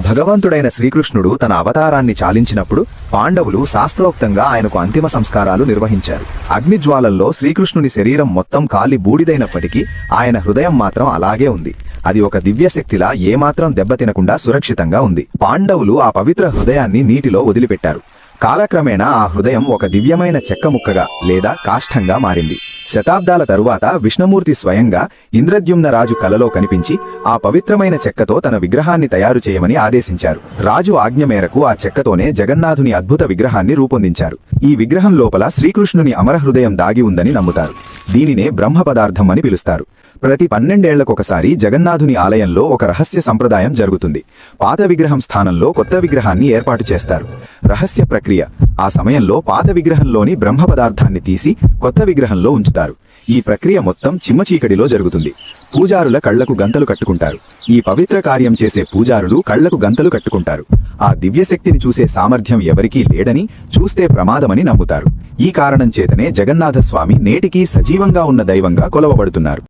భగవంతుడైన శ్రీకృష్ణుడు తన అవతారాన్ని చాలించినప్పుడు పాండవులు శాస్త్రోక్తంగా ఆయనకు అంతిమ సంస్కారాలు నిర్వహించారు. అగ్నిజ్వాలల్లో శ్రీకృష్ణుని శరీరం మొత్తం కాలి బూడిదైనప్పటికీ ఆయన హృదయం మాత్రం అలాగే ఉంది. అది ఒక దివ్యశక్తిలా ఏమాత్రం దెబ్బతినకుండా సురక్షితంగా ఉంది. పాండవులు ఆ పవిత్ర హృదయాన్ని నీటిలో వదిలిపెట్టారు. కాలక్రమేణా ఆ హృదయం ఒక దివ్యమైన చెక్క ముక్కగా లేదా కాష్ఠంగా మారింది. శతాబ్దాల తరువాత విష్ణుమూర్తి స్వయంగా ఇంద్రద్యుమ్న రాజు కలలో కనిపించి ఆ పవిత్రమైన చెక్కతో తన విగ్రహాన్ని తయారు చేయమని ఆదేశించారు. రాజు ఆజ్ఞ మేరకు ఆ చెక్కతోనే జగన్నాథుని అద్భుత విగ్రహాన్ని రూపొందించారు. ఈ విగ్రహం లోపల శ్రీకృష్ణుని అమర హృదయం దాగి ఉందని నమ్ముతారు. దీనినే బ్రహ్మ పదార్థం అని పిలుస్తారు. ప్రతి 12 ఏళ్లకొకసారి జగన్నాథుని ఆలయంలో ఒక రహస్య సంప్రదాయం జరుగుతుంది. పాత విగ్రహం స్థానంలో కొత్త విగ్రహాన్ని ఏర్పాటు చేస్తారు. రహస్య ప్రక్రియ: ఆ సమయంలో పాత విగ్రహంలోని బ్రహ్మ పదార్థాన్ని తీసి కొత్త విగ్రహంలో ఉంచుతారు. ఈ ప్రక్రియ మొత్తం చిమ్మచీకటిలో జరుగుతుంది. పూజారుల కళ్లకు గంతలు కట్టుకుంటారు. ఈ పవిత్ర కార్యం చేసే పూజారులు కళ్లకు గంతలు కట్టుకుంటారు. ఆ దివ్యశక్తిని చూసే సామర్థ్యం ఎవరికీ లేడని, చూస్తే ప్రమాదమని నమ్ముతారు. ఈ కారణం చేతనే జగన్నాథస్వామి నేటికీ సజీవంగా ఉన్న దైవంగా కొలవబడుతున్నారు.